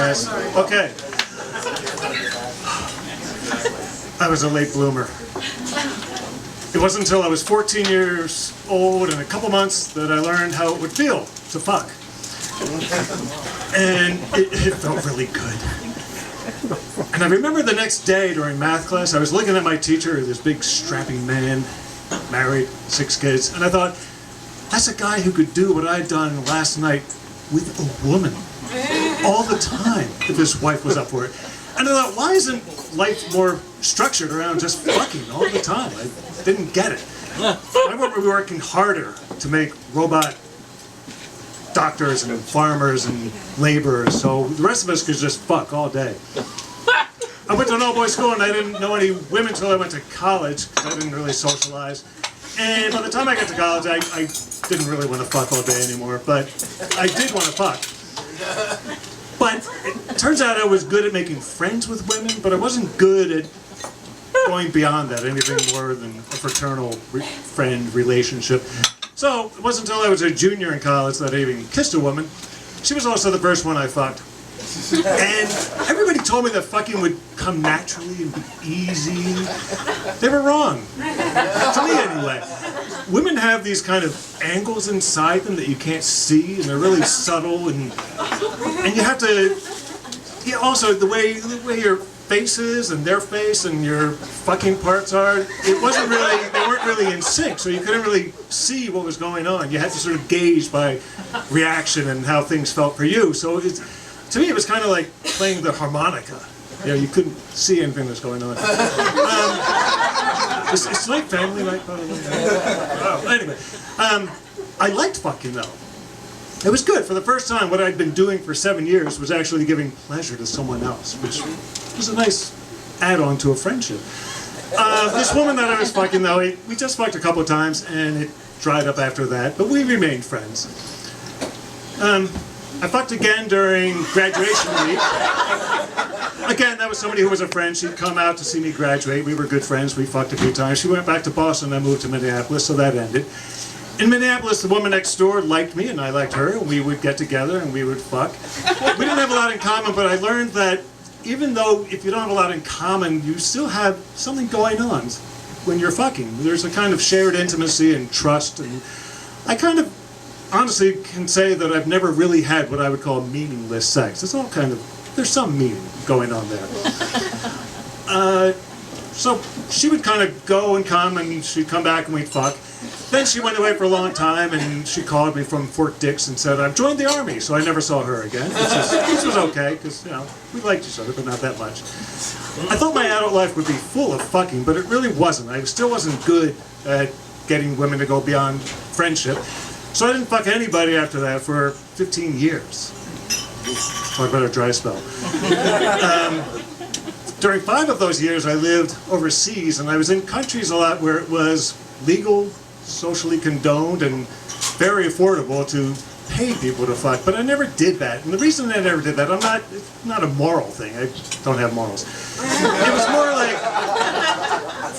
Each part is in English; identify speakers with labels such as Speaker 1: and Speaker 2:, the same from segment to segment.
Speaker 1: Yes. Okay. I was a late bloomer. It wasn't until I was 14 years old and a couple months that I learned how it would feel to fuck. And it felt really good. And I remember the next day during math class, I was looking at my teacher, this big strapping man, married, 6 kids, and I thought, that's a guy who could do what I'd done last night with a woman all the time if his wife was up for it. And I thought, why isn't life more structured around just fucking all the time? I didn't get it. I would be working harder to make robot doctors and farmers and laborers, so the rest of us could just fuck all day. I went to an all-boys school and I didn't know any women until I went to college, because I didn't really socialize. And by the time I got to college, I didn't really want to fuck all day anymore, but I did want to fuck. But it turns out I was good at making friends with women, but I wasn't good at going beyond that, anything more than a fraternal friend relationship. So it wasn't until I was a junior in college that I even kissed a woman. She was also the first one I fucked. And everybody told me that fucking would come naturally and be easy. They were wrong. To me anyway. Women have these kind of angles inside them that you can't see, and they're really subtle, and you have to, yeah, also the way your face is and their face and your fucking parts are, it wasn't really, they weren't really in sync, so you couldn't really see what was going on. You had to sort of gauge by reaction and how things felt for you. So to me it was kind of like playing the harmonica. You know, you couldn't see anything that was going on. It's like family night, by the way. Oh, anyway, I liked fucking though. It was good. For the first time, what I'd been doing for 7 years was actually giving pleasure to someone else, which was a nice add-on to a friendship. This woman that I was fucking though, we just fucked a couple of times and it dried up after that, but we remained friends. I fucked again during graduation week. Again, that was somebody who was a friend. She'd come out to see me graduate. We were good friends. We fucked a few times. She went back to Boston. I moved to Minneapolis, so that ended. In Minneapolis, the woman next door liked me, and I liked her. We would get together, and we would fuck. We didn't have a lot in common, but I learned that even though if you don't have a lot in common, you still have something going on when you're fucking. There's a kind of shared intimacy and trust, and I kind of honestly can say that I've never really had what I would call meaningless sex. It's all kind of, there's some meaning going on there. So she would kind of go and come, and she'd come back and we'd fuck. Then she went away for a long time, and she called me from Fort Dix and said, I've joined the Army, so I never saw her again, which was okay, because, you know, we liked each other, but not that much. I thought my adult life would be full of fucking, but it really wasn't. I still wasn't good at getting women to go beyond friendship. So I didn't fuck anybody after that for 15 years. Talk about a dry spell. During 5 of those years, I lived overseas, and I was in countries a lot where it was legal, socially condoned, and very affordable to pay people to fuck. But I never did that, and the reason I never did that, it's not a moral thing. I don't have morals. It was more like,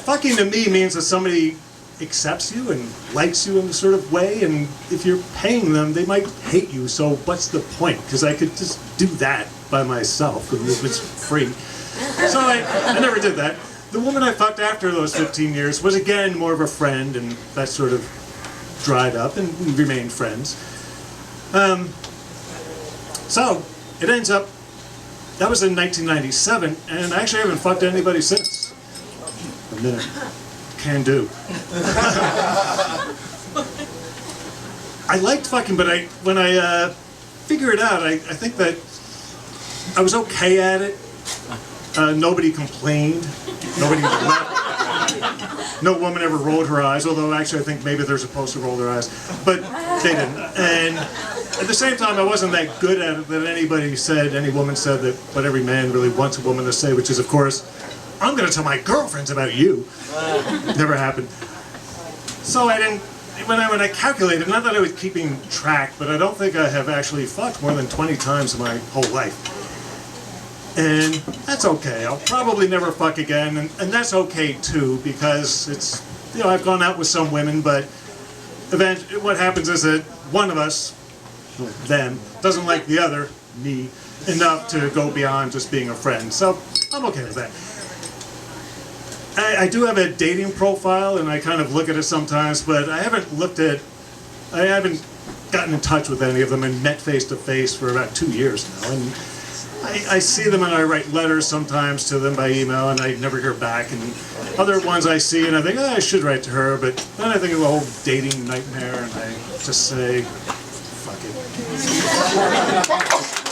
Speaker 1: fucking to me means that somebody accepts you and likes you in a sort of way, and if you're paying them, they might hate you, so what's the point? Because I could just do that by myself, and it was free. So I never did that. The woman I fucked after those 15 years was again more of a friend, and that sort of dried up, and we remained friends. So it ends up, that was in 1997, and I actually haven't fucked anybody since. A minute. Can do. I liked fucking, but when I figure it out, I think that I was okay at it. Nobody complained. Nobody left. No woman ever rolled her eyes, although actually I think maybe they're supposed to roll their eyes, but they didn't. And at the same time, I wasn't that good at it that any woman said that what every man really wants a woman to say, which is, of course, I'm going to tell my girlfriends about you. Never happened. So I didn't, when I calculated, not that I was keeping track, but I don't think I have actually fucked more than 20 times in my whole life. And that's okay. I'll probably never fuck again, and that's okay too, because it's, you know, I've gone out with some women, but eventually what happens is that one of us, them, doesn't like the other, me, enough to go beyond just being a friend. So I'm okay with that. I do have a dating profile, and I kind of look at it sometimes, but I haven't gotten in touch with any of them and met face to face for about 2 years now. And I see them and I write letters sometimes to them by email, and I never hear back. And other ones I see and I think, I should write to her, but then I think of the whole dating nightmare, and I just say, fuck it.